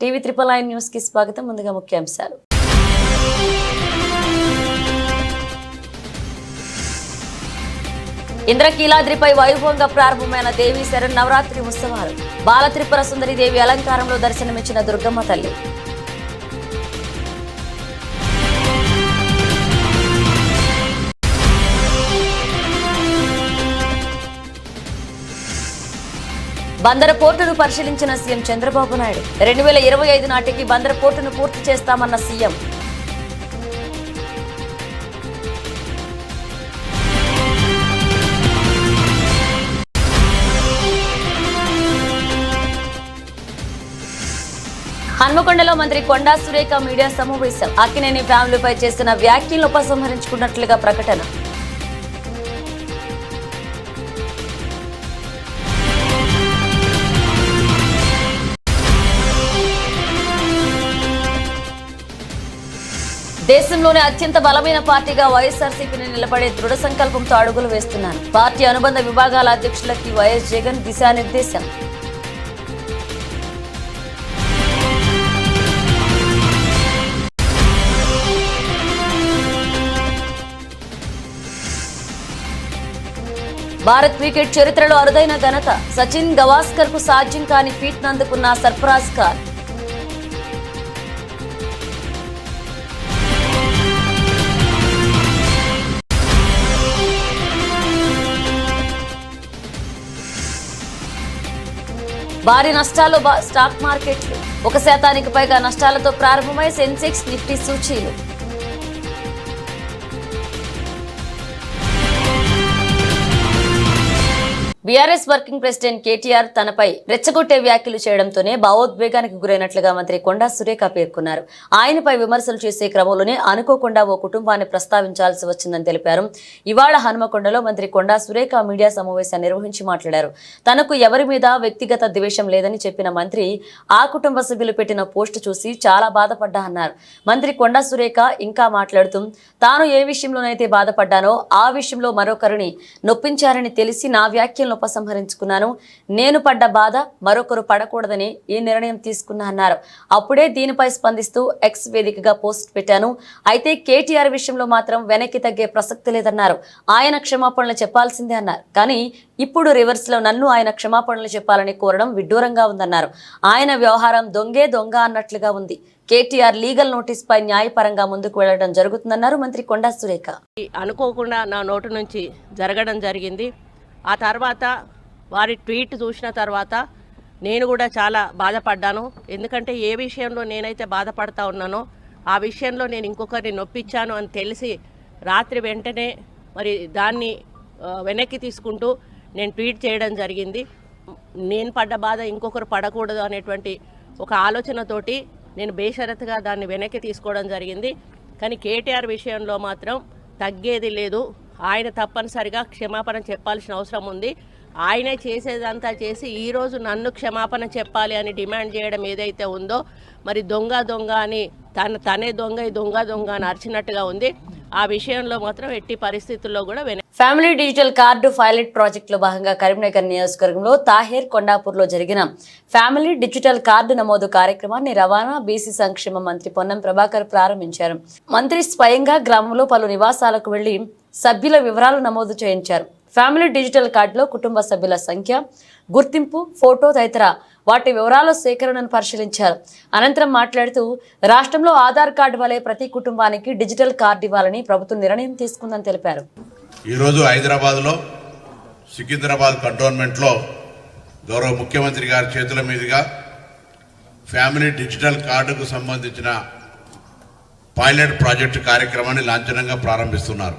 TV 999 news కి స్వాగతం. ముందుగా ముఖ్యాంశాలు. ఇంద్రకీలాద్రిపై వైభవంగా ప్రారంభమైన దేవి శరణ్ నవరాత్రి ఉత్సవాలు. బాల త్రిపుర సుందరి దేవి అలంకారంలో దర్శనమిచ్చిన దుర్గమ్మ తల్లి. బందర పోర్టును పరిశీలించిన సీఎం చంద్రబాబు నాయుడు. 2025 నాటికి బందర పోర్టును పూర్తి చేస్తామన్న సీఎం. హన్మకొండలో మంత్రి కొండా సురేఖ మీడియా సమావేశం. అక్కినేని ఫ్యామిలీపై చేసిన వ్యాఖ్యలను ఉపసంహరించుకున్నట్లుగా ప్రకటన. దేశంలోనే అత్యంత బలమైన పార్టీగా వైఎస్ఆర్సీపీని నిలబడే దృఢ సంకల్పంతో అడుగులు వేస్తున్నాను. పార్టీ అనుబంధ విభాగాల అధ్యక్షులకి వైఎస్ జగన్ దిశానిర్దేశం. భారత్ క్రికెట్ చరిత్రలో అరుదైన ఘనత. సచిన్ గవాస్కర్ కు సాధ్యం కాని ఫీట్ నందుకున్న సర్ఫరాజ్ ఖాన్. భారీ నష్టాలు స్టాక్ మార్కెట్లు. 1% పైగా నష్టాలతో ప్రారంభమై సెన్సెక్స్ నిఫ్టీ సూచీలు. బీఆర్ఎస్ వర్కింగ్ ప్రెసిడెంట్ కేటీఆర్ తనపై రెచ్చగొట్టే వ్యాఖ్యలు చేయడంతోనే భావోద్వేగానికి గురైనట్లుగా మంత్రి కొండా సురేఖ పేర్కొన్నారు. ఆయనపై విమర్శలు చేసే క్రమంలోనే అనుకోకుండా ఓ కుటుంబాన్ని ప్రస్తావించాల్సి వచ్చిందని తెలిపారు. ఇవాళ హన్మకొండలో మంత్రి కొండా సురేఖ మీడియా సమావేశాన్ని నిర్వహించి మాట్లాడారు. తనకు ఎవరి మీద వ్యక్తిగత ద్వేషం లేదని చెప్పిన మంత్రి ఆ కుటుంబ సభ్యులు పెట్టిన పోస్టు చూసి చాలా బాధపడ్డా అన్నారు. మంత్రి కొండా సురేఖ ఇంకా మాట్లాడుతూ తాను ఏ విషయంలోనైతే బాధపడ్డానో ఆ విషయంలో మరొకరిని నొప్పించారని తెలిసి నా వ్యాఖ్యలను ఉపసంహరించుకున్నాను. నేను పడ్డ బాధ మరొకరు పడకూడదని ఈ నిర్ణయం తీసుకున్నా అన్నారు. అప్పుడే దీనిపై స్పందిస్తూ ఎక్స్ వేదికగా పోస్ట్ పెట్టాను. అయితే కేటీఆర్ విషయంలో మాత్రం వెనక్కి తగ్గే ప్రసక్తి లేదన్నారు. ఆయన క్షమాపణలు చెప్పాల్సిందే అన్నారు. కానీ ఇప్పుడు రివర్స్ లో నన్ను ఆయన క్షమాపణలు చెప్పాలని కోరడం విడ్డూరంగా ఉందన్నారు. ఆయన వ్యవహారం దొంగే దొంగ అన్నట్లుగా ఉంది. కేటీఆర్ లీగల్ నోటీస్ పై న్యాయపరంగా ముందుకు వెళ్లడం జరుగుతుందన్నారు మంత్రి కొండా సురేఖ. అనుకోకుండా నా నోటు నుంచి జరగడం జరిగింది. ఆ తర్వాత వారి ట్వీట్ చూసిన తర్వాత నేను కూడా చాలా బాధపడ్డాను. ఎందుకంటే ఏ విషయంలో నేనైతే బాధపడతా ఉన్నానో ఆ విషయంలో నేను ఇంకొకరిని నొప్పించాను అని తెలిసి రాత్రి వెంటనే మరి దాన్ని వెనక్కి తీసుకుంటూ నేను ట్వీట్ చేయడం జరిగింది. నేను పడ్డ బాధ ఇంకొకరు పడకూడదు అనేటువంటి ఒక ఆలోచనతోటి నేను బేషరతుగా దాన్ని వెనక్కి తీసుకోవడం జరిగింది. కానీ కేటీఆర్ విషయంలో మాత్రం తగ్గేది లేదు. ఆయన తప్పనిసరిగా క్షమాపణ చెప్పాల్సిన అవసరం ఉంది. ఆయనే చేసేదంతా చేసి ఈరోజు నన్ను క్షమాపణ చెప్పాలి అని డిమాండ్ చేయడం ఏదైతే ఉందో మరి దొంగ దొంగ అని తనే దొంగ అని అరిచినట్టుగా ఉంది. ఆ విషయంలో మాత్రం ఎట్టి పరిస్థితుల్లో కూడా ఫ్యామిలీ డిజిటల్ కార్డు పైలట్ ప్రాజెక్టులో భాగంగా కరీంనగర్ నియోజకవర్గంలో తాహేర్ కొండాపూర్లో జరిగిన ఫ్యామిలీ డిజిటల్ కార్డు నమోదు కార్యక్రమాన్ని రవాణా బీసీ సంక్షేమ మంత్రి పొన్నం ప్రభాకర్ ప్రారంభించారు. మంత్రి స్వయంగా గ్రామంలో పలు నివాసాలకు వెళ్లి సభ్యుల వివరాలు నమోదు చేయించారు. ఫ్యామిలీ డిజిటల్ కార్డులో కుటుంబ సభ్యుల సంఖ్య, గుర్తింపు, ఫోటో తదితర వాటి వివరాల సేకరణను పరిశీలించారు. అనంతరం మాట్లాడుతూ రాష్ట్రంలో ఆధార్ కార్డు వలె ప్రతి కుటుంబానికి డిజిటల్ కార్డు ఇవ్వాలని ప్రభుత్వం నిర్ణయం తీసుకుందని తెలిపారు. ఈరోజు హైదరాబాద్లో సికింద్రాబాద్ కంటోన్మెంట్లో గౌరవ ముఖ్యమంత్రి గారి చేతుల మీదుగా ఫ్యామిలీ డిజిటల్ కార్డుకు సంబంధించిన పైలట్ ప్రాజెక్టు కార్యక్రమాన్ని లాంఛనంగా ప్రారంభిస్తున్నారు.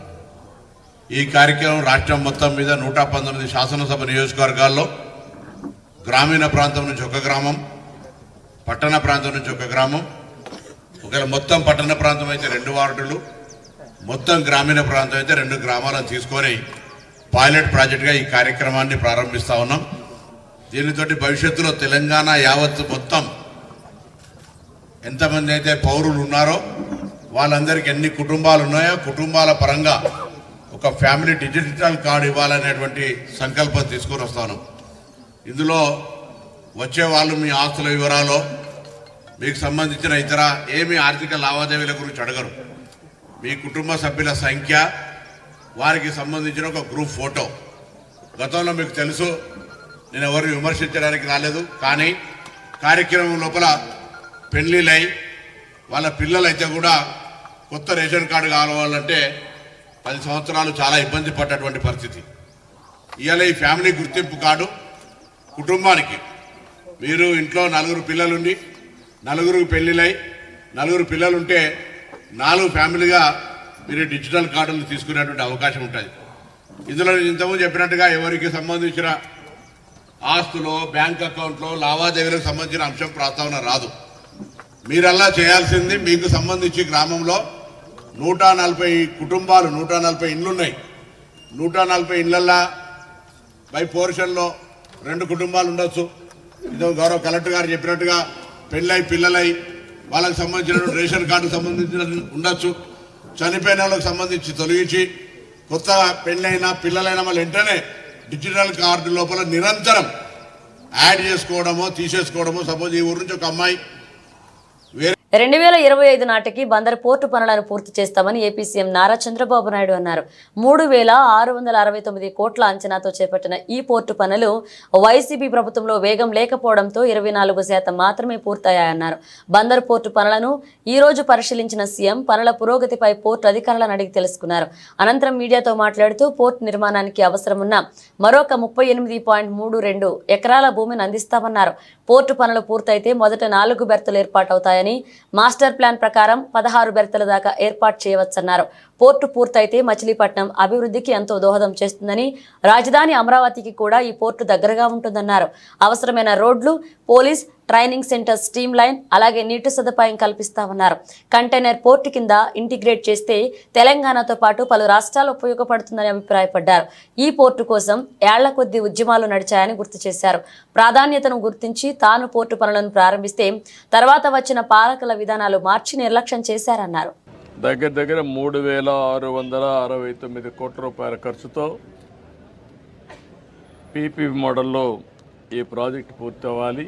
ఈ కార్యక్రమం రాష్ట్రం మొత్తం మీద 119 శాసనసభ నియోజకవర్గాల్లో గ్రామీణ ప్రాంతం నుంచి ఒక గ్రామం, పట్టణ ప్రాంతం నుంచి ఒక గ్రామం, ఒకవేళ మొత్తం పట్టణ ప్రాంతం అయితే 2 వార్డులు, మొత్తం గ్రామీణ ప్రాంతం అయితే 2 గ్రామాలను తీసుకొని పైలట్ ప్రాజెక్టుగా ఈ కార్యక్రమాన్ని ప్రారంభిస్తూ ఉన్నాం. దీనితో భవిష్యత్తులో తెలంగాణ యావత్తు మొత్తం ఎంతమంది అయితే పౌరులు ఉన్నారో వాళ్ళందరికీ ఎన్ని కుటుంబాలు ఉన్నాయో కుటుంబాల పరంగా ఒక ఫ్యామిలీ డిజిటల్ కార్డు ఇవ్వాలనేటువంటి సంకల్పం తీసుకొని వస్తాను. ఇందులో వచ్చే వాళ్ళు మీ ఆస్తుల వివరాలు, మీకు సంబంధించిన ఇతర ఏమి ఆర్థిక లావాదేవీల గురించి అడగరు. మీ కుటుంబ సభ్యుల సంఖ్య, వారికి సంబంధించిన ఒక గ్రూప్ ఫోటో. గతంలో మీకు తెలుసు, నేను ఎవరిని విమర్శించడానికి రాలేదు, కానీ కార్యక్రమం లోపల పెళ్లిళ్ళై వాళ్ళ పిల్లలైతే కూడా కొత్త రేషన్ కార్డు కావాలంటే 10 సంవత్సరాలు చాలా ఇబ్బంది పడ్డటువంటి పరిస్థితి. ఇవాళ ఈ ఫ్యామిలీ గుర్తింపు కార్డు కుటుంబానికి, మీరు ఇంట్లో 4 పిల్లలుండి 4 పెళ్లిళ్ళై 4 పిల్లలుంటే 4 ఫ్యామిలీగా మీరు డిజిటల్ కార్డులు తీసుకునేటువంటి అవకాశం ఉంటుంది. ఇందులో ఇంతకుముందు చెప్పినట్టుగా ఎవరికి సంబంధించిన ఆస్తులో, బ్యాంక్ అకౌంట్లో లావాదేవీలకు సంబంధించిన అంశం ప్రస్తావన రాదు. మీరల్లా చేయాల్సింది, మీకు సంబంధించి గ్రామంలో 140 కుటుంబాలు, 140 ఇండ్లున్నాయి. 140 ఇండ్లల్లో బై పోర్షన్లో 2 కుటుంబాలు ఉండొచ్చు. ఇదో గౌరవ కలెక్టర్ గారు చెప్పినట్టుగా పెళ్ళై పిల్లలై వాళ్ళకి సంబంధించిన రేషన్ కార్డు సంబంధించిన ఉండొచ్చు. చనిపోయిన వాళ్ళకి సంబంధించి తొలగించి కొత్తగా పెళ్ళైనా పిల్లలైనా మళ్ళీ వెంటనే డిజిటల్ కార్డు లోపల నిరంతరం యాడ్ చేసుకోవడమో తీసేసుకోవడమో. సపోజ్ ఈ ఊరు నుంచి ఒక అమ్మాయి 2025 నాటికి బందర్ పోర్టు పనులను పూర్తి చేస్తామని ఏపీ సీఎం నారా చంద్రబాబు నాయుడు అన్నారు. 3,669 కోట్ల అంచనాతో చేపట్టిన ఈ పోర్టు పనులు వైసీపీ ప్రభుత్వంలో వేగం లేకపోవడంతో 24% మాత్రమే పూర్తయ్యాయన్నారు. బందర్ పోర్టు పనులను ఈ రోజు పరిశీలించిన సీఎం పనుల పురోగతిపై పోర్టు అధికారులను అడిగి తెలుసుకున్నారు. అనంతరం మీడియాతో మాట్లాడుతూ పోర్టు నిర్మాణానికి అవసరమున్న మరొక 38.32 ఎకరాల భూమిని అందిస్తామన్నారు. పోర్టు పనులు పూర్తయితే మొదట 4 బెర్తులు ఏర్పాటవుతాయని, మాస్టర్ ప్లాన్ ప్రకారం 16 బెర్తల దాకా ఏర్పాటు చేయవచ్చన్నారు. పోర్టు పూర్తయితే మచిలీపట్నం అభివృద్ధికి ఎంతో దోహదం చేస్తుందని, రాజధాని అమరావతికి కూడా ఈ పోర్టు దగ్గరగా ఉంటుందన్నారు. అవసరమైన రోడ్లు, police training centre stream line, అలాగే నీటి సదుపాయం కల్పిస్తామన్నారు. కంటైనర్ పోర్టు కింద ఇంటిగ్రేట్ చేస్తే తెలంగాణతో పాటు పలు రాష్ట్రాలు ఉపయోగపడుతుందని అభిప్రాయపడ్డారు. ఈ పోర్టు కోసం ఏళ్ల కొద్దీ ఉద్యమాలు నడిచాయని గుర్తు చేశారు. ప్రాధాన్యతను గుర్తించి తాను పోర్టు పనులను ప్రారంభిస్తే తర్వాత వచ్చిన పాలకుల విధానాలు మార్చి నిర్లక్ష్యం చేశారన్నారు. దగ్గర 3,669 కోట్ల రూపాయల ఖర్చుతో పీపీ మోడల్లో ఈ ప్రాజెక్టు పూర్తి అవ్వాలి.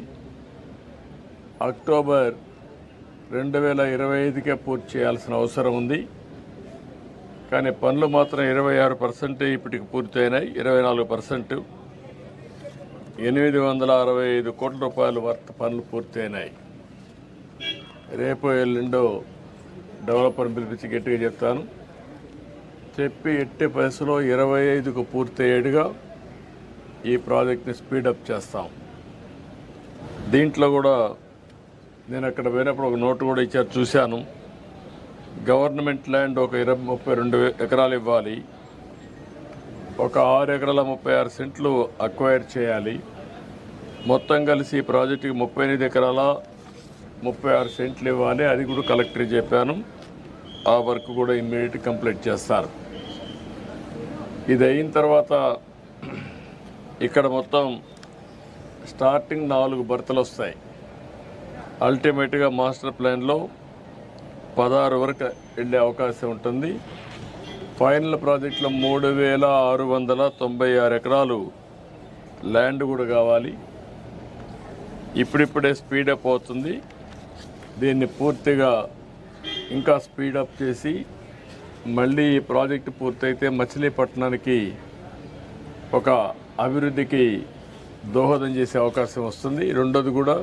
అక్టోబర్ 2025కే పూర్తి చేయాల్సిన అవసరం ఉంది. కానీ పనులు మాత్రం 26% ఇప్పటికి పూర్తయినాయి. 24% 865 కోట్ల రూపాయల వర్త్ పనులు పూర్తయినాయి. రేపు ఎల్లుండో డెవలపర్ పిలిపించి గట్టిగా చెప్తాను, చెప్పి ఎట్టి పరిస్థితిలో 25కు పూర్తయ్యేట్టుగా ఈ ప్రాజెక్ట్ని స్పీడప్ చేస్తాం. దీంట్లో కూడా నేను అక్కడ పోయినప్పుడు ఒక నోటు కూడా ఇచ్చారు, చూశాను. గవర్నమెంట్ ల్యాండ్ ఒక 32 ఎకరాలు ఇవ్వాలి, ఒక 6 ఎకరాల 36 సెంట్లు అక్వైర్ చేయాలి. మొత్తం కలిసి ఈ ప్రాజెక్టుకి 38 ఎకరాల 36 సెంట్లు ఇవ్వాలి. అది కూడా కలెక్టర్ చెప్పాను. ఆ వర్క్ కూడా ఇమ్మీడియట్ కంప్లీట్ చేస్తారు. ఇది అయిన తర్వాత ఇక్కడ మొత్తం స్టార్టింగ్ 4 బర్తలు వస్తాయి. అల్టిమేట్గా మాస్టర్ ప్లాన్లో 16 వరకు వెళ్ళే అవకాశం ఉంటుంది. ఫైనల్ ప్రాజెక్టులో 3,696 ఎకరాలు ల్యాండ్ కూడా కావాలి. ఇప్పుడిప్పుడే స్పీడప్ అవుతుంది. దీన్ని పూర్తిగా ఇంకా స్పీడప్ చేసి మళ్ళీ ఈ ప్రాజెక్టు పూర్తయితే మచిలీపట్నానికి ఒక అభివృద్ధికి దోహదం చేసే అవకాశం వస్తుంది. రెండోది కూడా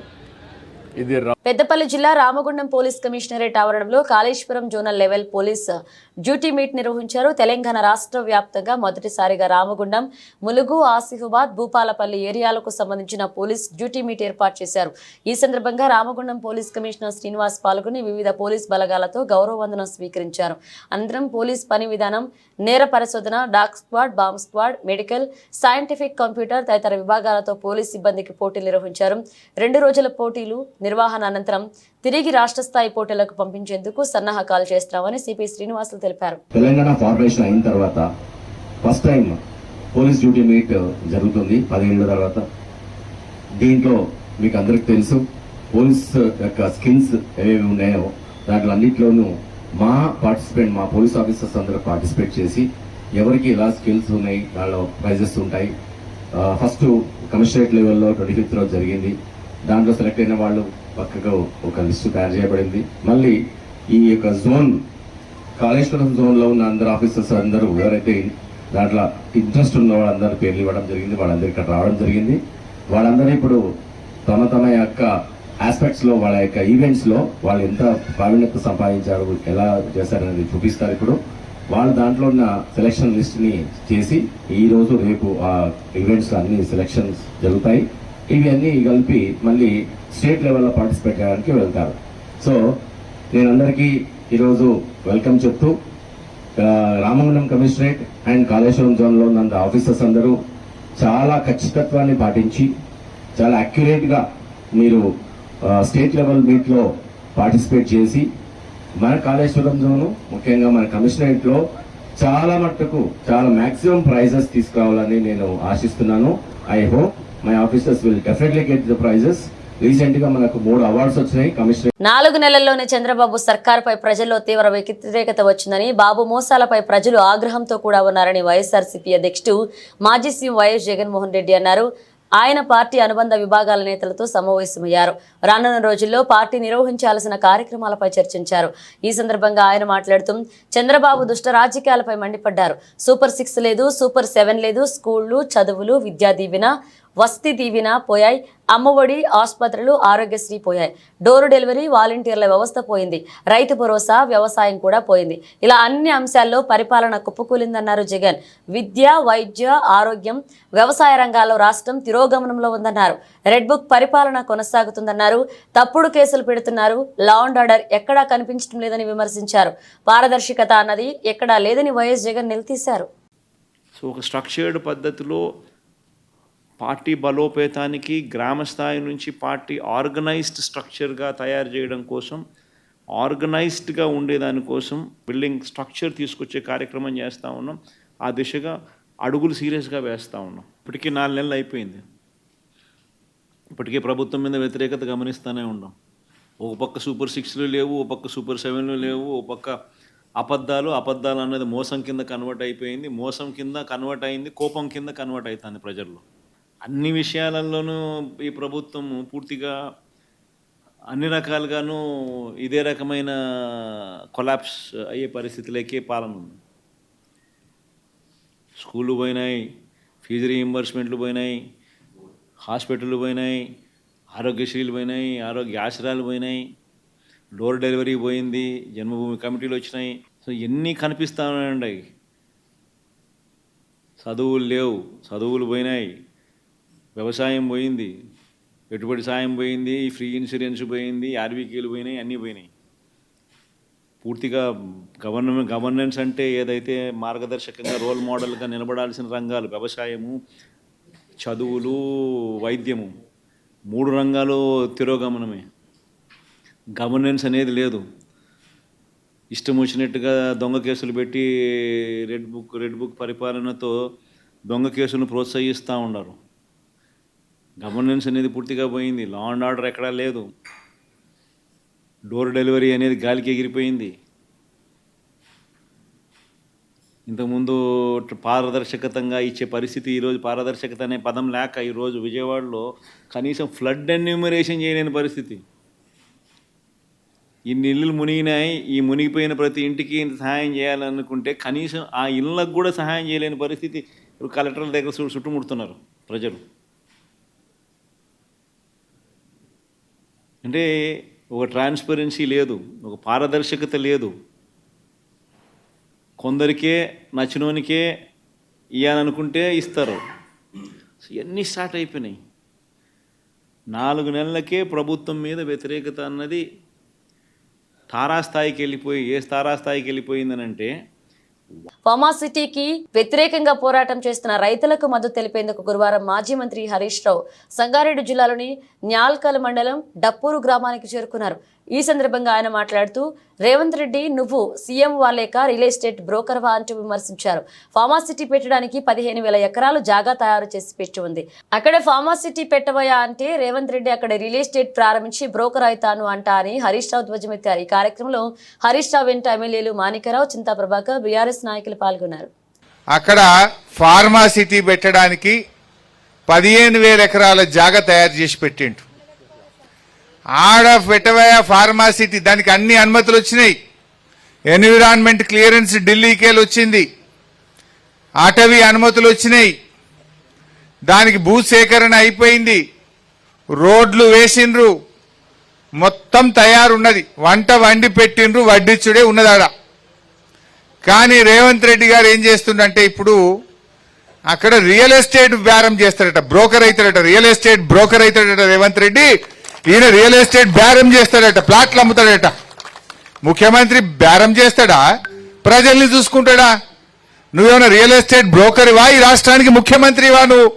ఇది పెద్దపల్లి జిల్లా రామగుండం పోలీస్ కమిషనరేట్ ఆవరణంలో Kaleshwaram zonal level police duty meet నిర్వహించారు. తెలంగాణ రాష్ట్ర వ్యాప్తంగా మొదటిసారిగా రామగుండం, ములుగు, ఆసిఫాబాద్, భూపాలపల్లి ఏరియాలకు సంబంధించిన పోలీస్ డ్యూటీ మీట్ ఏర్పాటు చేశారు. ఈ సందర్భంగా రామగుండం పోలీస్ కమిషనర్ శ్రీనివాస్ పాల్గొని వివిధ పోలీస్ బలగాలతో గౌరవ వందనం స్వీకరించారు. అనంతరం పోలీస్ పని విధానం, నేర పరిశోధన, dog squad, bomb squad, medical, scientific, computer తదితర విభాగాలతో పోలీస్ సిబ్బందికి పోటీలు నిర్వహించారు. 2 రోజుల పోటీలు నిర్వహణ అనంతరం తిరిగి రాష్ట్ర స్థాయి పోటీలకు పంపించేందుకు సన్నాహకాలు చేస్తామని సిపి శ్రీనివాసులు తెలిపారు. తెలంగాణ ఫార్మేషన్ అయిన తర్వాత first time police duty meet జరుగుతుంది 10 ఏళ్ల తర్వాత. దీంట్లో మీకు అందరికి తెలుసు పోలీస్ యొక్క స్కిల్స్ ఏవేవి ఉన్నాయో దాంట్లో అన్నింటిలోనూ మా పోలీస్ ఆఫీసర్స్ అందరూ పార్టిసిపేట్ చేసి ఎవరికి ఎలా స్కిల్స్ ఉన్నాయి దానిలో ప్రైజెస్ ఉంటాయి. ఫస్ట్ కమిషనరేట్ లెవెల్లో 25th రోజు జరిగింది. దాంట్లో సెలెక్ట్ అయిన వాళ్ళు పక్కకు ఒక లిస్టు తయారు చేయబడింది. మళ్ళీ ఈ యొక్క జోన్ కాళేశ్వరం జోన్లో ఉన్న అందరు ఆఫీసర్స్ అందరూ ఎవరైతే దాంట్లో ఇంట్రెస్ట్ ఉన్న వాళ్ళందరూ పేర్లు ఇవ్వడం జరిగింది. వాళ్ళందరూ ఇక్కడ రావడం జరిగింది. వాళ్ళందరూ ఇప్పుడు తమ యొక్క ఆస్పెక్ట్స్లో వాళ్ళ యొక్క ఈవెంట్స్లో వాళ్ళు ఎంత ప్రావీణ్యత సంపాదించారు, ఎలా చేశారనేది చూపిస్తారు. ఇప్పుడు వాళ్ళు దాంట్లో ఉన్న సెలక్షన్ లిస్ట్ని చేసి ఈరోజు రేపు ఆ ఈవెంట్స్ అన్ని సెలక్షన్స్ జరుగుతాయి. ఇవి అన్నీ కలిపి మళ్ళీ స్టేట్ లెవెల్లో పార్టిసిపేట్ చేయడానికి వెళ్తారు. సో నేను అందరికీ ఈరోజు వెల్కమ్ చెప్తూ రామగుండం కమిషనరేట్ అండ్ కాళేశ్వరం జోన్లో ఉన్న ఆఫీసర్స్ అందరూ చాలా ఖచ్చితత్వాన్ని పాటించి చాలా అక్యురేట్గా మీరు స్టేట్ లెవెల్ మీట్లో పార్టిసిపేట్ చేసి మన కాళేశ్వరం జోను ముఖ్యంగా మన కమిషనరేట్లో చాలా మట్టుకు చాలా మాక్సిమం ప్రైజెస్ తీసుకురావాలని నేను ఆశిస్తున్నాను. I hope my officers will definitely get the prizes. Recent గా మనకు 3 అవార్డ్స్ వచ్చినాయి. కమిషనర్ 4 నెలల్లోనే చంద్రబాబు సర్కార్పై ప్రజల్లో తీవ్ర వ్యతిరేకత వచ్చిందని, బాబు మోసాలపై ప్రజలు ఆగ్రహంతో కూడా ఉన్నారని వైఎస్ఆర్సీపీ అధ్యక్షుడు మాజీ సీఎం వైఎస్ జగన్మోహన్ రెడ్డి అన్నారు. ఆయన పార్టీ అనుబంధ విభాగాల నేతలతో సమావేశమయ్యారు. రానున్న రోజుల్లో పార్టీ నిర్వహించాల్సిన కార్యక్రమాలపై చర్చించారు. ఈ సందర్భంగా ఆయన మాట్లాడుతూ చంద్రబాబు దుష్ట రాజకీయాలపై మండిపడ్డారు. సూపర్ 6 లేదు, సూపర్ 7 లేదు, స్కూళ్లు, చదువులు, విద్యా దీవెన, వసతి దీవెన పోయాయి, అమ్మఒడి, ఆసుపత్రులు, ఆరోగ్యశ్రీ పోయాయి, డోరు డెలివరీ, వాలంటీర్ల వ్యవస్థ పోయింది, రైతు భరోసా, వ్యవసాయం కూడా పోయింది. ఇలా అన్ని అంశాల్లో పరిపాలన కుప్పకూలిందన్నారు జగన్. విద్య, వైద్య, ఆరోగ్యం, వ్యవసాయ రంగాల్లో రాష్ట్రం తిరోగమనంలో ఉందన్నారు. రెడ్ బుక్ పరిపాలన కొనసాగుతుందన్నారు. తప్పుడు కేసులు పెడుతున్నారు. లా అండ్ ఆర్డర్ ఎక్కడా కనిపించడం లేదని విమర్శించారు. పారదర్శకత అన్నది ఎక్కడా లేదని వైఎస్ జగన్ నిలదీశారు. సో ఒక స్ట్రక్చర్డ్ పద్ధతిలో పార్టీ బలోపేతానికి గ్రామ స్థాయి నుంచి పార్టీ ఆర్గనైజ్డ్ స్ట్రక్చర్గా తయారు చేయడం కోసం, ఆర్గనైజ్డ్గా ఉండేదానికోసం బిల్డింగ్ స్ట్రక్చర్ తీసుకొచ్చే కార్యక్రమం చేస్తూ ఉన్నాం. ఆ దిశగా అడుగులు సీరియస్గా వేస్తూ ఉన్నాం. ఇప్పటికీ 4 నెలలు అయిపోయింది. ఇప్పటికే ప్రభుత్వం మీద వ్యతిరేకత గమనిస్తూనే ఉన్నాం. ఒక పక్క సూపర్ 6లు లేవు, ఒక పక్క సూపర్ 7లు లేవు, ఒక పక్క అబద్ధాలు అన్నది మోసం కింద కన్వర్ట్ అయిపోయింది. మోసం కింద కన్వర్ట్ అయింది, కోపం కింద కన్వర్ట్ అవుతుంది ప్రజల్లో. అన్ని విషయాలలోనూ ఈ ప్రభుత్వం పూర్తిగా అన్ని రకాలుగాను ఇదే రకమైన కొలాప్స్ అయ్యే పరిస్థితిలోకే పాలన ఉంది. స్కూళ్ళు పోయినాయి, ఫీజు రీయింబర్స్మెంట్లు పోయినాయి, హాస్పిటళ్ళు పోయినాయి, ఆరోగ్యశ్రీలు పోయినాయి, ఆరోగ్య ఆశ్రయాలు పోయినాయి, డోర్ డెలివరీ పోయింది, జన్మభూమి కమిటీలు వచ్చినాయి. సో ఎన్ని కనిపిస్తూ ఉన్నాయండి. చదువులు లేవు, చదువులు పోయినాయి, వ్యవసాయం పోయింది, పెట్టుబడి సాయం పోయింది, ఫ్రీ ఇన్సూరెన్స్ పోయింది, ఆర్బీకేలు పోయినాయి, అన్నీ పోయినాయి. పూర్తిగా గవర్నెన్స్ అంటే ఏదైతే మార్గదర్శకంగా రోల్ మోడల్గా నిలబడాల్సిన రంగాలు వ్యవసాయము, చదువులు, వైద్యము, 3 రంగాలు తిరోగమనమే. గవర్నెన్స్ అనేది లేదు. ఇష్టం వచ్చినట్టుగా దొంగ కేసులు పెట్టి రెడ్ బుక్ పరిపాలనతో దొంగ కేసులను ప్రోత్సహిస్తూ ఉన్నారు. గవర్నెన్స్ అనేది పూర్తిగా పోయింది. లా అండ్ ఆర్డర్ ఎక్కడా లేదు. డోర్ డెలివరీ అనేది గాలికి ఎగిరిపోయింది. ఇంతకుముందు పారదర్శకతంగా ఇచ్చే పరిస్థితి ఈరోజు పారదర్శకత అనే పదం లేక ఈరోజు విజయవాడలో కనీసం ఫ్లడ్ ఎన్యూమరేషన్ చేయలేని పరిస్థితి. ఇన్ని ఇళ్ళు మునిగినాయి, ఈ మునిగిపోయిన ప్రతి ఇంటికి సహాయం చేయాలనుకుంటే కనీసం ఆ ఇళ్ళకు కూడా సహాయం చేయలేని పరిస్థితి. ఇప్పుడు కలెక్టర్ల దగ్గర చుట్టుముడుతున్నారు ప్రజలు. అంటే ఒక ట్రాన్స్పరెన్సీ లేదు, ఒక పారదర్శకత లేదు. కొందరికే నచ్చినోనికే ఇవ్వాలనుకుంటే ఇస్తారు. ఇవన్నీ స్టార్ట్ అయిపోయినాయి. 4 నెలలకే ప్రభుత్వం మీద వ్యతిరేకత అన్నది తారాస్థాయికి వెళ్ళిపోయి, ఏ తారాస్థాయికి వెళ్ళిపోయిందనంటే ఫార్మాసిటీకి వ్యతిరేకంగా పోరాటం చేస్తున్న రైతులకు మద్దతు తెలిపేందుకు గురువారం మాజీ మంత్రి హరీష్ రావు సంగారెడ్డి జిల్లాలోని న్యాల్కల్ మండలం డప్పూరు గ్రామానికి చేరుకున్నారు. ఈ సందర్భంగా ఆయన మాట్లాడుతూ రేవంత్ రెడ్డి నువ్వు సీఎం వాలేక రియల్ ఎస్టేట్ బ్రోకర్వా అంటూ విమర్శించారు. ఫార్మాసిటీ పెట్టడానికి 15,000 ఎకరాలు జాగా తయారు చేసి పెట్టి ఉంది. అక్కడ ఫార్మాసిటీ పెట్టవయా అంటే రేవంత్ రెడ్డి అక్కడ రియల్ ఎస్టేట్ ప్రారంభించి బ్రోకర్ అవుతాను అంటా అని హరీష్ రావు ధ్వజమెత్తారు. ఈ కార్యక్రమంలో హరీష్ రావు వెంట ఎమ్మెల్యేలు మాణికరావు, చింతా ప్రభాకర్, బీఆర్ఎస్ నాయకులు పాల్గొన్నారు. అక్కడ ఫార్మాసిటీ పెట్టడానికి 15,000 ఎకరాల జాగా తయారు చేసి పెట్టిండు. ఆడ పెట్టవయ ఫార్మాసిటీ దానికి అన్ని అనుమతులు వచ్చినాయి. ఎన్విరాన్మెంట్ క్లియరెన్స్ ఢిల్లీకేలు వచ్చింది, అటవీ అనుమతులు వచ్చినాయి, దానికి భూసేకరణ అయిపోయింది, రోడ్లు వేసిండ్రు, మొత్తం తయారున్నది, వంట వండి పెట్టిండ్రు, వడ్డిచ్చుడే ఉన్నదాడ. కానీ రేవంత్ రెడ్డి గారు ఏం చేస్తుండంటే ఇప్పుడు అక్కడ రియల్ ఎస్టేట్ బేరం చేస్తాడట, బ్రోకర్ అవుతాడట, రియల్ ఎస్టేట్ బ్రోకర్ అవుతాడట రేవంత్ రెడ్డి. ఈయన రియల్ ఎస్టేట్ బేరం చేస్తాడట, ప్లాట్లు అమ్ముతాడట. ముఖ్యమంత్రి బేరం చేస్తాడా, ప్రజల్ని చూసుకుంటాడా? నువ్వేమైనా రియల్ ఎస్టేట్ బ్రోకర్వా, ఈ రాష్ట్రానికి ముఖ్యమంత్రివా నువ్వు?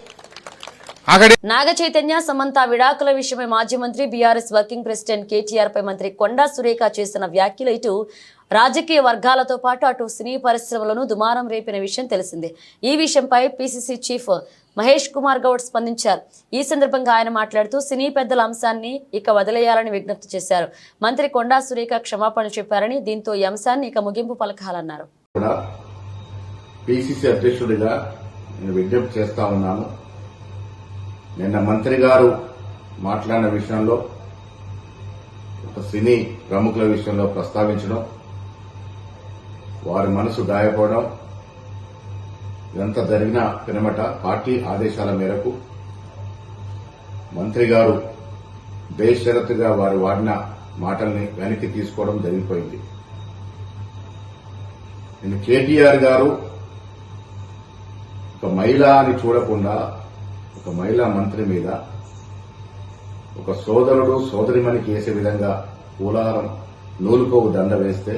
అక్కడ నాగ చైతన్య సమంత విడాకుల విషయమై మాజీ మంత్రి బీఆర్ఎస్ వర్కింగ్ ప్రెసిడెంట్ కేటీఆర్ పై మంత్రి కొండా సురేఖ చేసిన వ్యాఖ్యలు ఇటు రాజకీయ వర్గాలతో పాటు అటు సినీ పరిశ్రమలను దుమారం రేపిన విషయం తెలిసిందే. ఈ విషయంపై పీసీసీ చీఫ్ మహేష్ కుమార్ గౌడ్ స్పందించారు. ఈ సందర్భంగా ఆయన మాట్లాడుతూ సినీ పెద్దల అంశాన్ని ఇక వదిలేయాలని విజ్ఞప్తి చేశారు. మంత్రి కొండా సురేఖ క్షమాపణ చెప్పారని, దీంతో ఈ అంశాన్ని ఇక ముగింపు పలకాలన్నారు. పీసీసీ అధ్యక్షుడిగా నేను విజ్ఞప్తి చేస్తా ఉన్నాను. నిన్న మంత్రి గారు మాట్లాడిన విషయంలో ఒక సినీ ప్రముఖుల విషయంలో ప్రస్తావించడం, వారి మనసు గాయపడడం, ఇదంతా జరిగిన పినమట పార్టీ ఆదేశాల మేరకు మంత్రి గారు బేషరతుగా వారు వాడిన మాటల్ని వెనక్కి తీసుకోవడం జరిగిపోయింది. నేను కేటీఆర్ గారు ఒక మహిళ అని చూడకుండా ఒక మహిళా మంత్రి మీద ఒక సోదరుడు సోదరిమణికి వేసే విధంగా పూలారం నూలుకోవు దండ వేస్తే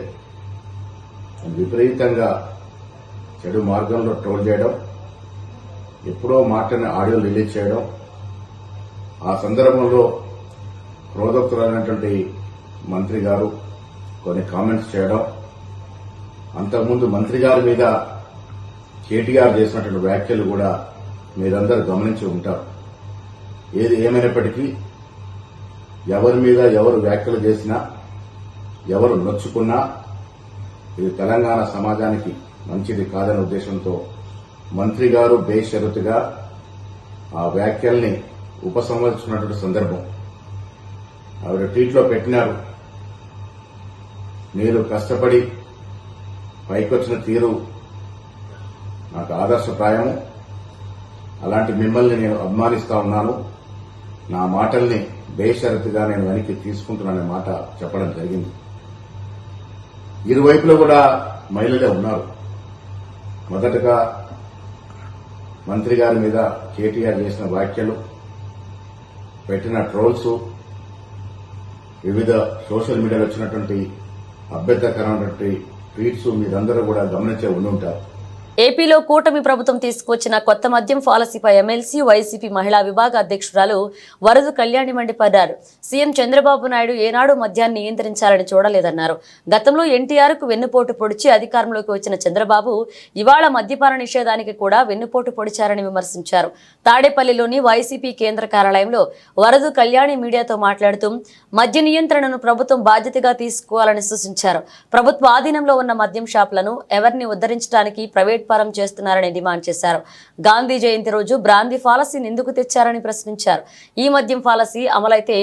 విపరీతంగా చెడు మార్గంలో ట్రోల్ చేయడం, ఎప్పుడో మాటని ఆడియో రిలీజ్ చేయడం, ఆ సందర్భంలో క్రోధోక్తులైనటువంటి మంత్రి గారు కొన్ని కామెంట్స్ చేయడం, అంతకుముందు మంత్రి గారి మీద కేటీఆర్ చేసినటువంటి వ్యాఖ్యలు కూడా మీరందరూ గమనించి ఉంటారు. ఏది ఏమైనప్పటికీ ఎవరి మీద ఎవరు వ్యాఖ్యలు చేసినా, ఎవరు నొచ్చుకున్నా ఇది తెలంగాణ సమాజానికి మంచిది కాదనే ఉద్దేశంతో మంత్రి గారు బేషరతుగా ఆ వ్యాఖ్యల్ని ఉపసంహరించుకున్నటువంటి సందర్భం. ఆవిడ ట్వీట్లో పెట్టినారు, మీరు కష్టపడి పైకొచ్చిన తీరు నాకు ఆదర్శప్రాయము, అలాంటి మిమ్మల్ని నేను అభిమానిస్తా ఉన్నాను, నా మాటల్ని బేషరతుగా నేను వెనక్కి తీసుకుంటున్నాననే మాట చెప్పడం జరిగింది. ఇరువైపులో కూడా మహిళలే ఉన్నారు. మొదటగా మంత్రి గారి మీద కేటీఆర్ చేసిన వ్యాఖ్యలు, పెట్టిన ట్రోల్స్, వివిధ సోషల్ మీడియాలో వచ్చినటువంటి అభ్యంతరకరమైనటువంటి ట్వీట్స్ మీరందరూ కూడా గమనించే ఉండుంటారు. ఏపీలో కూటమి ప్రభుత్వం తీసుకువచ్చిన కొత్త మద్యం పాలసీపై ఎమ్మెల్సీ వైసీపీ మహిళా విభాగ అధ్యక్షురాలు వరదు కళ్యాణి మండిపడ్డారు. సీఎం చంద్రబాబు నాయుడు ఏనాడు మద్యాన్ని నియంత్రించాలని చూడలేదన్నారు. గతంలో ఎన్టీఆర్ కు వెన్నుపోటు పొడిచి అధికారంలోకి వచ్చిన చంద్రబాబు ఇవాళ మద్యపాన నిషేధానికి కూడా వెన్నుపోటు పొడిచారని విమర్శించారు. తాడేపల్లిలోని వైసీపీ కేంద్ర కార్యాలయంలో వరదు కళ్యాణి మీడియాతో మాట్లాడుతూ మద్య నియంత్రణను ప్రభుత్వం బాధ్యతగా తీసుకోవాలని సూచించారు. ప్రభుత్వ ఆధీనంలో ఉన్న మద్యం షాపులను ఎవరిని ఉద్ధరించడానికి ప్రైవేట్ పరం చేస్తున్నారని డిమాండ్ చేశారు. గాంధీ జయంతి రోజు బ్రాందీ పాలసీని ఎందుకు తెచ్చారని ప్రశ్నించారు. ఈ మద్యం పాలసీ అమలైతే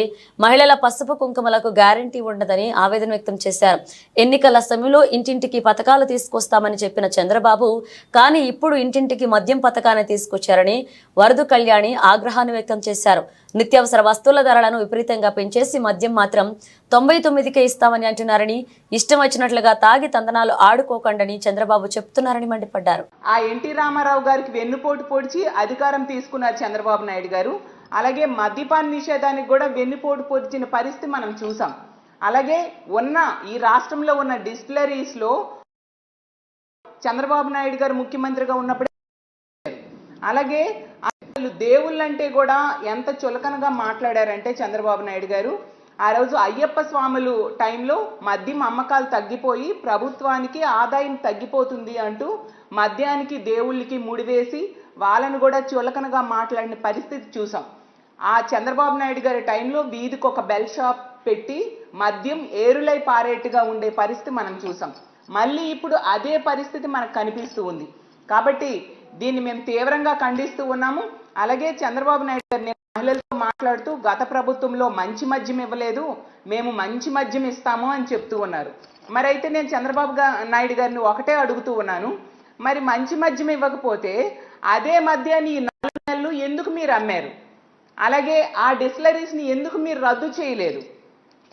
మహిళల పసుపు కుంకుమలకు గ్యారంటీ ఉండదని ఆవేదన వ్యక్తం చేశారు. ఎన్నికల సమయంలో ఇంటింటికి పథకాలు తీసుకొస్తామని చెప్పిన చంద్రబాబు కానీ ఇప్పుడు ఇంటింటికి మద్యం పథకాన్ని తీసుకొచ్చారని వరదు కళ్యాణి ఆగ్రహాన్ని వ్యక్తం చేశారు. నిత్యావసర వస్తువుల ధరలను విపరీతంగా పెంచేసి మద్యం మాత్రం 99కే ఇస్తామని అంటున్నారని, ఇష్టం వచ్చినట్లుగా తాగి తందనాలు ఆడుకోకండని చంద్రబాబు చెప్తున్నారని మండిపడ్డారు. ఆ ఎన్టీ రామారావు గారికి వెన్నుపోటు పొడిచి అధికారం తీసుకున్నారు చంద్రబాబు నాయుడు గారు. అలాగే మద్యపాన నిషేధానికి కూడా వెన్నుపోటు పొడిచిన పరిస్థితి మనం చూసాం. అలాగే ఉన్న ఈ రాష్ట్రంలో ఉన్న డిస్టిలరీస్ లో చంద్రబాబు నాయుడు గారు ముఖ్యమంత్రిగా ఉన్నప్పుడు, అలాగే దేవుళ్ళంటే కూడా ఎంత చులకనగా మాట్లాడారంటే చంద్రబాబు నాయుడు గారు, ఆ రోజు అయ్యప్ప స్వాములు టైంలో మద్యం అమ్మకాలు తగ్గిపోయి ప్రభుత్వానికి ఆదాయం తగ్గిపోతుంది అంటూ మద్యానికి దేవుళ్ళకి ముడివేసి వాళ్ళను కూడా చులకనగా మాట్లాడిన పరిస్థితి చూసాం. ఆ చంద్రబాబు నాయుడు గారి టైంలో వీధికి ఒక బెల్ షాప్ పెట్టి మద్యం ఏరులై పారేట్టుగా ఉండే పరిస్థితి మనం చూసాం. మళ్ళీ ఇప్పుడు అదే పరిస్థితి మనకు కనిపిస్తూ ఉంది. కాబట్టి దీన్ని మేము తీవ్రంగా ఖండిస్తూ ఉన్నాము. అలాగే చంద్రబాబు నాయుడు గారిని మహిళలతో మాట్లాడుతూ గత ప్రభుత్వంలో మంచి మద్యం ఇవ్వలేదు, మేము మంచి మద్యం ఇస్తాము అని చెప్తూ ఉన్నారు. మరి అయితే నేను చంద్రబాబు నాయుడు గారిని ఒకటే అడుగుతూ ఉన్నాను, మరి మంచి మద్యం ఇవ్వకపోతే అదే మద్యాన్ని ఈ 4 నెలలు ఎందుకు మీరు అమ్మారు? అలాగే ఆ డిస్టిలరీస్ని ఎందుకు మీరు రద్దు చేయలేదు?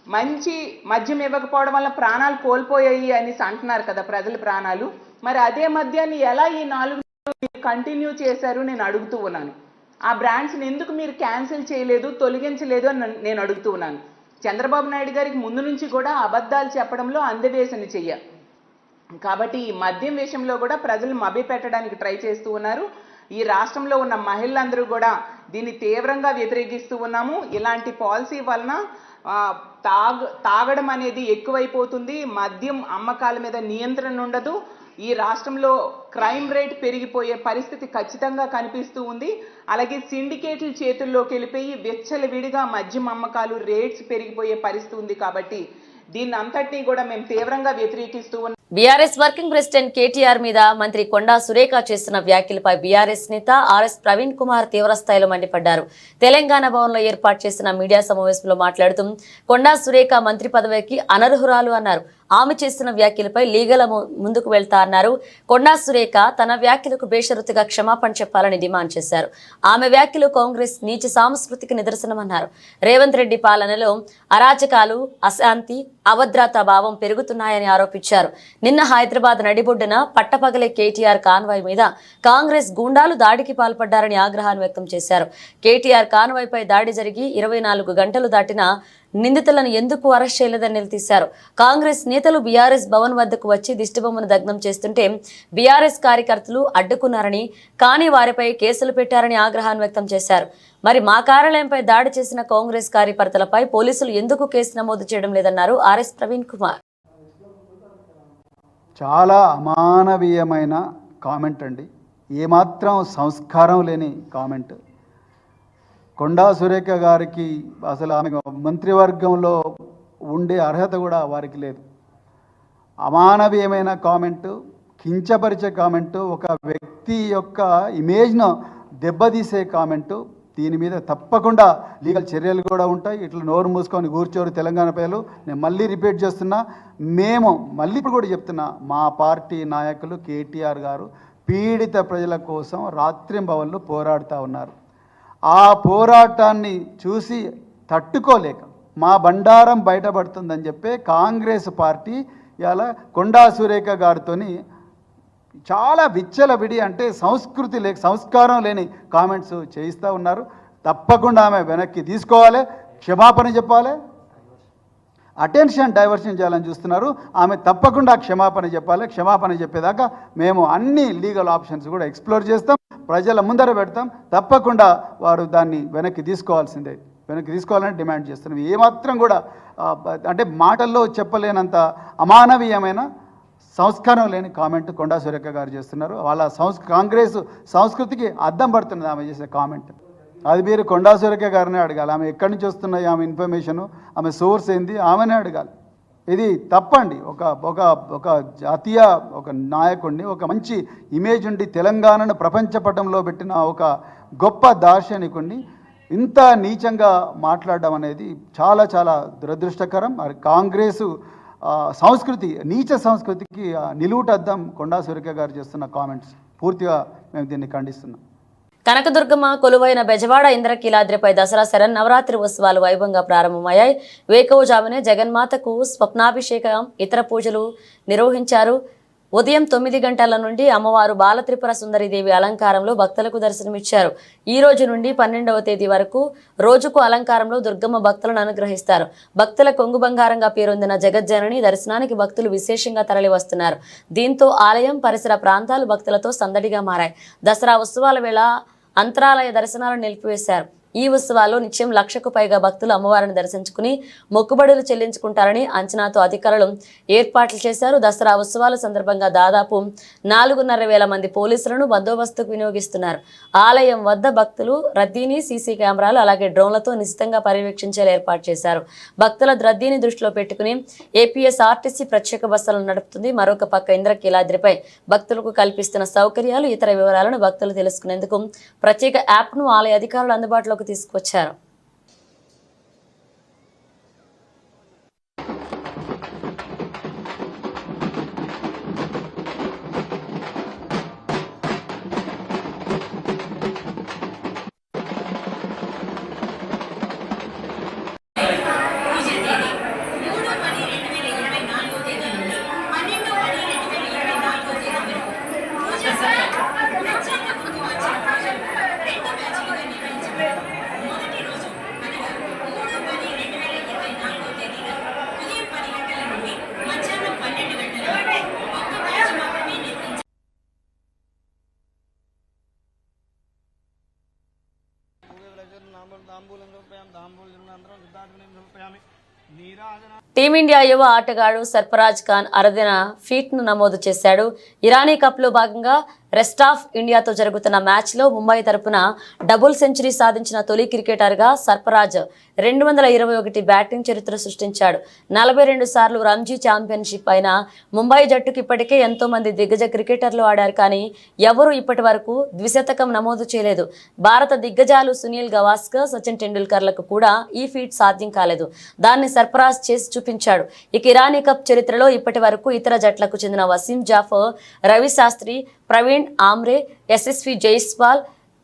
మంచి మద్యం ఇవ్వకపోవడం వల్ల ప్రాణాలు కోల్పోయాయి అని అంటున్నారు కదా, ప్రజల ప్రాణాలు. మరి అదే మద్యాన్ని ఎలా ఈ 4 నెలలు కంటిన్యూ చేశారు నేను అడుగుతూ ఉన్నాను. ఆ బ్రాండ్స్ని ఎందుకు మీరు క్యాన్సిల్ చేయలేదు, తొలగించలేదు అని నేను అడుగుతూ ఉన్నాను. చంద్రబాబు నాయుడు గారికి ముందు నుంచి కూడా అబద్ధాలు చెప్పడంలో అందవేశని చెయ్య. కాబట్టి ఈ మద్యం విషయంలో కూడా ప్రజలు మభ్యపెట్టడానికి ట్రై చేస్తూ ఉన్నారు. ఈ రాష్ట్రంలో ఉన్న మహిళలందరూ కూడా దీన్ని తీవ్రంగా వ్యతిరేకిస్తూ ఉన్నాము. ఇలాంటి పాలసీ వలన తాగడం అనేది ఎక్కువైపోతుంది, మద్యం అమ్మకాల మీద నియంత్రణ ఉండదు, ఈ రాష్ట్రంలో క్రైమ్ రేట్ పెరిగిపోయే పరిస్థితి ఖచ్చితంగా కనిపిస్తూ ఉంది. అలాగే సిండికేట్ల చేతుల్లోకి వెళ్ళిపోయి విచ్చలవిడిగా మద్యం అమ్మకాలు రేట్స్ పెరిగిపోయే పరిస్థితి ఉంది. కాబట్టి దీన్ని అంతటినీ కూడా మేము తీవ్రంగా వ్యతిరేకిస్తూ ఉన్నాం. బీఆర్ఎస్ వర్కింగ్ ప్రెసిడెంట్ కేటీఆర్ మీద మంత్రి కొండా సురేఖ చేస్తున్న వ్యాఖ్యలపై బీఆర్ఎస్ నేత ఆర్ఎస్ ప్రవీణ్ కుమార్ తీవ్రస్థాయిలో మండిపడ్డారు. తెలంగాణ భవన్లో ఏర్పాటు చేసిన మీడియా సమావేశంలో మాట్లాడుతూ కొండా సురేఖ మంత్రి పదవికి అనర్హురాలు అన్నారు. ఆమె చేసిన వ్యాఖ్యలపై లీగల్ ముందుకు వెళ్తా అన్నారు. కొండా సురేఖ తన వ్యాఖ్యలకు బేషరతుగా క్షమాపణ చెప్పాలని డిమాండ్ చేశారు. ఆమె వ్యాఖ్యలు కాంగ్రెస్ నీచ సాంస్కృతికి నిదర్శనమన్నారు. రేవంత్ రెడ్డి పాలనలో అరాచకాలు, అశాంతి, అభద్రతా భావం పెరుగుతున్నాయని ఆరోపించారు. నిన్న హైదరాబాద్ నడిబొడ్డున పట్టపగలే కేటీఆర్ కాన్వాయ్ మీద కాంగ్రెస్ గూండాలు దాడికి పాల్పడ్డారని ఆగ్రహాన్ని వ్యక్తం చేశారు. కేటీఆర్ కాన్వాయ్పై దాడి జరిగి 24 గంటలు దాటినా నిందితులను ఎందుకు అరెస్ట్ చేయలేదని నిలదీశారు. కాంగ్రెస్ నేతలు బీఆర్ఎస్ భవన్ వద్దకు వచ్చి దిష్టిబొమ్మను దగ్నం చేస్తుంటే బీఆర్ఎస్ కార్యకర్తలు అడ్డుకున్నారని, కానీ వారిపై కేసులు పెట్టారని ఆగ్రహాన్ని వ్యక్తం చేశారు. మరి మా కార్యాలయంపై దాడి చేసిన కాంగ్రెస్ కార్యకర్తలపై పోలీసులు ఎందుకు కేసు నమోదు చేయడం లేదన్నారు ఆర్ఎస్ ప్రవీణ్ కుమార్. చాలా అమానవీయమైన కామెంట్ అండి, ఏమాత్రం సంస్కారం లేని కామెంట్. కొండా సురేఖ గారికి అసలు ఆమె మంత్రివర్గంలో ఉండే అర్హత కూడా వారికి లేదు. అమానవీయమైన కామెంటు, కించపరిచే కామెంటు, ఒక వ్యక్తి యొక్క ఇమేజ్ను దెబ్బతీసే కామెంటు. దీని మీద తప్పకుండా లీగల్ చర్యలు కూడా ఉంటాయి. ఇట్లా నోరు మూసుకొని కూర్చోరు తెలంగాణ ప్రజలు. నేను మళ్ళీ రిపీట్ చేస్తున్నా, మేము మళ్ళీ ఇప్పుడు కూడా చెప్తున్నా, మా పార్టీ నాయకులు కేటీఆర్ గారు పీడిత ప్రజల కోసం రాత్రింబవళ్ళు పోరాడుతూ ఉన్నారు. ఆ పోరాటాన్ని చూసి తట్టుకోలేక మా బండారం బయటపడుతుందని చెప్పి కాంగ్రెస్ పార్టీ ఇలా కొండా సురేఖ గారితో చాలా విచ్చలవిడి, అంటే సంస్కారం లేని కామెంట్స్ చేయిస్తూ ఉన్నారు. తప్పకుండా ఆమె వెనక్కి తీసుకోవాలి, క్షమాపణ చెప్పాలి. అటెన్షన్ డైవర్షన్ చేయాలని చూస్తున్నారు. ఆమె తప్పకుండా క్షమాపణ చెప్పాలి. క్షమాపణ చెప్పేదాకా మేము అన్ని లీగల్ ఆప్షన్స్ కూడా ఎక్స్ప్లోర్ చేస్తాం, ప్రజల ముందర పెడతాం. తప్పకుండా వారు దాన్ని వెనక్కి తీసుకోవాల్సిందే, వెనక్కి తీసుకోవాలని డిమాండ్ చేస్తున్నాం. ఏమాత్రం కూడా అంటే మాటల్లో చెప్పలేనంత అమానవీయమైన, సంస్కారం లేని కామెంట్ కొండా సురేఖ గారు చేస్తున్నారు. వాళ్ళ కాంగ్రెస్ సంస్కృతికి అద్దం పడుతున్నది ఆమె చేసే కామెంట్. అది మీరు కొండా సురేఖ గారినే అడగాలి. ఆమె ఎక్కడి నుంచి వస్తున్నాయి, ఆమె ఇన్ఫర్మేషను, ఆమె సోర్స్ ఏంది, ఆమెనే అడగాలి. ఇది తప్పండి. ఒక జాతీయ ఒక నాయకుడిని, ఒక మంచి ఇమేజ్ ఉండి తెలంగాణను ప్రపంచ పటంలో పెట్టిన ఒక గొప్ప దార్శనికుడిని ఇంత నీచంగా మాట్లాడడం అనేది చాలా చాలా దురదృష్టకరం. కాంగ్రెసు సంస్కృతి, నీచ సంస్కృతికి నిలువుటద్దం కొండా సురేఖ గారు చేస్తున్న కామెంట్స్. పూర్తిగా మేము దీన్ని ఖండిస్తున్నాం. కనకదుర్గమ్మ కొలువైన బెజవాడ ఇంద్రకీలాద్రిపై దసరా శరన్నవరాత్రి ఉత్సవాలు వైభవంగా ప్రారంభమయ్యాయి. వేకువజామునే జగన్మాతకు స్వప్నాభిషేకం, ఇతర పూజలు నిర్వహించారు. ఉదయం 9 గంటల నుండి అమ్మవారు బాలత్రిపుర సుందరీదేవి అలంకారంలో భక్తులకు దర్శనమిచ్చారు. ఈ రోజు నుండి 12వ తేదీ వరకు రోజుకు అలంకారంలో దుర్గమ్మ భక్తులను అనుగ్రహిస్తారు. భక్తుల కొంగు బంగారంగా పేరొందిన జగజ్జనని దర్శనానికి భక్తులు విశేషంగా తరలి వస్తున్నారు. దీంతో ఆలయం పరిసర ప్రాంతాలు భక్తులతో సందడిగా మారాయి. దసరా ఉత్సవాల వేళ అంతరాలయ దర్శనాలను నిలిపివేశారు. ఈ ఉత్సవాల్లో నిత్యం 1,00,000కు పైగా భక్తులు అమ్మవారిని దర్శించుకుని మొక్కుబడులు చెల్లించుకుంటారని అంచనాతో అధికారులు ఏర్పాట్లు చేశారు. దసరా ఉత్సవాల సందర్భంగా దాదాపు 4,500 మంది పోలీసులను బందోబస్తుకు వినియోగిస్తున్నారు. ఆలయం వద్ద భక్తులు రద్దీని సీసీ కెమెరాలు అలాగే డ్రోన్లతో నిశితంగా పర్యవేక్షించేలా ఏర్పాటు చేశారు. భక్తుల రద్దీని దృష్టిలో పెట్టుకుని ఏపీఎస్ఆర్టీసీ ప్రత్యేక బస్సులను నడుపుతుంది. మరొక పక్క ఇంద్రకీలాద్రిపై భక్తులకు కల్పిస్తున్న సౌకర్యాలు, ఇతర వివరాలను భక్తులు తెలుసుకునేందుకు ప్రత్యేక యాప్ను ఆలయ అధికారులు అందుబాటులోకి తీసుకొచ్చారు. టీమిండియా యువ ఆటగాడు సర్ఫరాజ్ ఖాన్ అరుదైన ఫీట్ను నమోదు చేశాడు. ఇరానీ కప్లో భాగంగా రెస్ట్ ఆఫ్ ఇండియాతో జరుగుతున్న మ్యాచ్లో ముంబై తరపున డబుల్ సెంచరీ సాధించిన తొలి క్రికెటర్గా సర్ఫరాజ్ 221 బ్యాటింగ్ చరిత్ర సృష్టించాడు. 42 సార్లు రంజీ ఛాంపియన్షిప్ అయిన ముంబై జట్టుకు ఇప్పటికే ఎంతో మంది దిగ్గజ క్రికెటర్లు ఆడారు, కానీ ఎవరూ ఇప్పటి వరకు ద్విశతకం నమోదు చేయలేదు. భారత దిగ్గజాలు సునీల్ గవాస్కర్, సచిన్ టెండూల్కర్లకు కూడా ఈ ఫీట్ సాధ్యం కాలేదు. దాన్ని సర్ఫరాజ్ చేసి చూపించాడు. ఇక ఇరానీ కప్ చరిత్రలో ఇప్పటి వరకు ఇతర జట్లకు చెందిన Wasim Jaffer, Ravi Shastri, Praveen Amre, Yashasvi Jaiswal,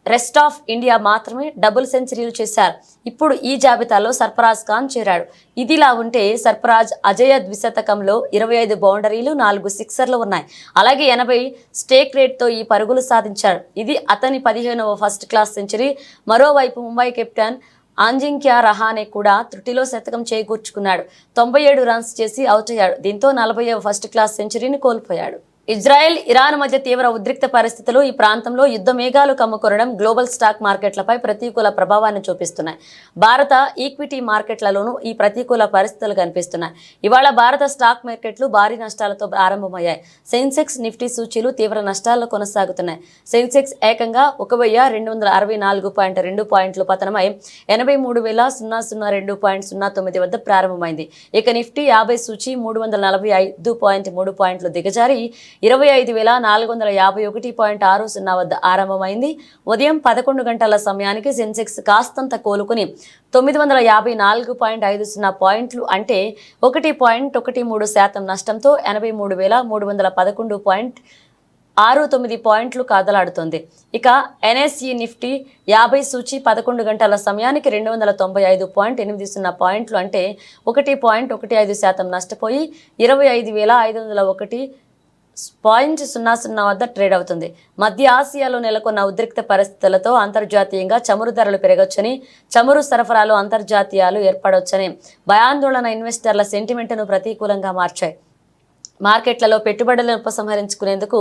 rest of India మాత్రమే డబుల్ సెంచరీలు చేశారు. ఇప్పుడు ఈ జాబితాలో సర్ఫరాజ్ ఖాన్ చేరాడు. ఇదిలా ఉంటే సర్ఫరాజ్ అజయ ద్విశతకంలో 25 బౌండరీలు, 4 సిక్సర్లు ఉన్నాయి. అలాగే 80 స్టేక్ రేట్తో ఈ పరుగులు సాధించాడు. ఇది అతని 15వ ఫస్ట్ క్లాస్ సెంచరీ. మరోవైపు ముంబై కెప్టెన్ అజింక్య రహానే కూడా త్రుటిలో శతకం చేకూర్చుకున్నాడు. 97 రన్స్ చేసి అవుట్ అయ్యాడు. దీంతో 40వ ఫస్ట్ క్లాస్ సెంచరీని కోల్పోయాడు. ఇజ్రాయెల్, ఇరాన్ మధ్య తీవ్ర ఉద్రిక్త పరిస్థితులు ఈ ప్రాంతంలో యుద్ధ మేఘాలు కమ్ముకొనడం గ్లోబల్ స్టాక్ మార్కెట్లపై ప్రతికూల ప్రభావాన్ని చూపిస్తున్నాయి. భారత ఈక్విటీ మార్కెట్లలోనూ ఈ ప్రతికూల పరిస్థితులు కనిపిస్తున్నాయి. ఇవాళ భారత స్టాక్ మార్కెట్లు భారీ నష్టాలతో ప్రారంభమయ్యాయి. సెన్సెక్స్, నిఫ్టీ సూచీలు తీవ్ర నష్టాల్లో కొనసాగుతున్నాయి. సెన్సెక్స్ ఏకంగా 1264.2 పాయింట్లు పతనమై 83,002.09 వద్ద ప్రారంభమైంది. ఇక నిఫ్టీ 50 సూచీ 345.3 పాయింట్లు దిగజారి 25,451.60 వద్ద ఆరంభమైంది. ఉదయం 11 గంటల సమయానికి సెన్సెక్స్ కాస్తంత కోలుకుని 954.50 పాయింట్లు అంటే 1.13% నష్టంతో 83,311.69 పాయింట్లు కదలాడుతోంది. ఇక ఎన్ఎస్ఈ నిఫ్టీ 50 సూచీ 11 గంటల సమయానికి 295.80 పాయింట్లు అంటే 1.15% నష్టపోయి 25,501.00 వద్ద ట్రేడ్ అవుతుంది. మధ్య ఆసియాలో నెలకొన్న ఉద్రిక్త పరిస్థితులతో అంతర్జాతీయంగా చమురు ధరలు పెరగొచ్చని, చమురు సరఫరాలో అంతర్జాతీయాలు ఏర్పడొచ్చని భయాందోళన ఇన్వెస్టర్ల సెంటిమెంట్ను ప్రతికూలంగా మార్చాయి. మార్కెట్లలో పెట్టుబడులను ఉపసంహరించుకునేందుకు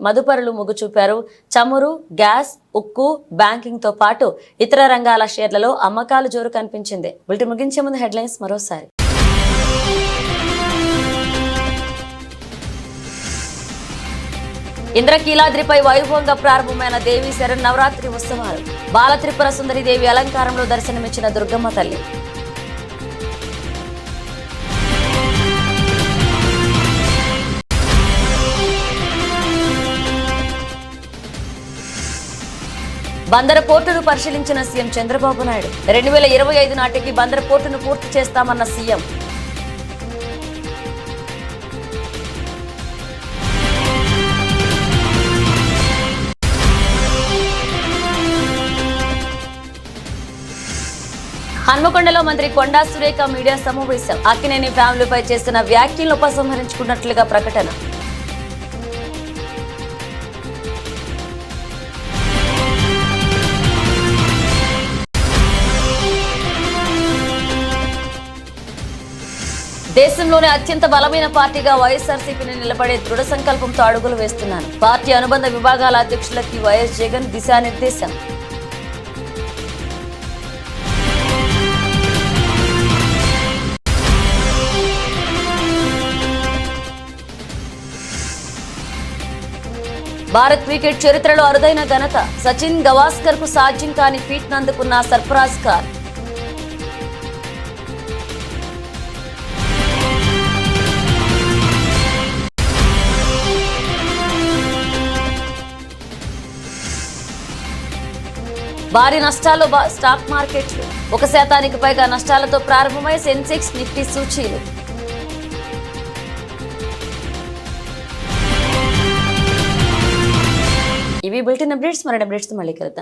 మదుపరులు మొగ్గు చూపారు. చమురు, గ్యాస్, ఉక్కు, బ్యాంకింగ్తో పాటు ఇతర రంగాల షేర్లలో అమ్మకాలు జోరు కనిపించింది. బులెటిన్ ముగించే ముందు హెడ్లైన్స్ మరోసారి. ఇంద్రకీలాద్రిపై వైభవంగా ప్రారంభమైన దేవి శరన్నవరాత్రి ఉత్సవాలు. బాలత్రిపుర సుందరి దేవి అలంకారంలో దర్శనమిచ్చిన దుర్గమ్మ తల్లి. బందర పోర్టును పరిశీలించిన సీఎం చంద్రబాబు నాయుడు. 2025 నాటికి బందర పోర్టును పూర్తి చేస్తామన్న సీఎం. హన్మకొండలో మంత్రి కొండా సురేఖ మీడియా సమావేశం. అక్కినేని ఫ్యామిలీపై చేస్తున్న వ్యాఖ్యలను ఉపసంహరించుకున్నట్లుగా ప్రకటన. దేశంలోనే అత్యంత బలమైన పార్టీగా వైఎస్ఆర్సీపీని నిలబడే దృఢ సంకల్పంతో అడుగులు వేస్తున్నాను. పార్టీ అనుబంధ విభాగాల అధ్యక్షులకి వైఎస్ జగన్ దిశానిర్దేశం. భారత్ క్రికెట్ చరిత్రలో అరుదైన ఘనత. సచిన్ గవాస్కర్ కు సాధ్యం కాని ఫీట్ అందుకున్న సర్ఫరాజ్ ఖాన్. భారీ నష్టాల్లో స్టాక్ మార్కెట్లు. 1% పైగా నష్టాలతో ప్రారంభమై సెన్సెక్స్, నిఫ్టీ సూచీలు. ఇవి బులెటిన్ అప్డేట్స్. మరిన్ని అప్డేట్స్ మళ్ళీ కలుద్దాం.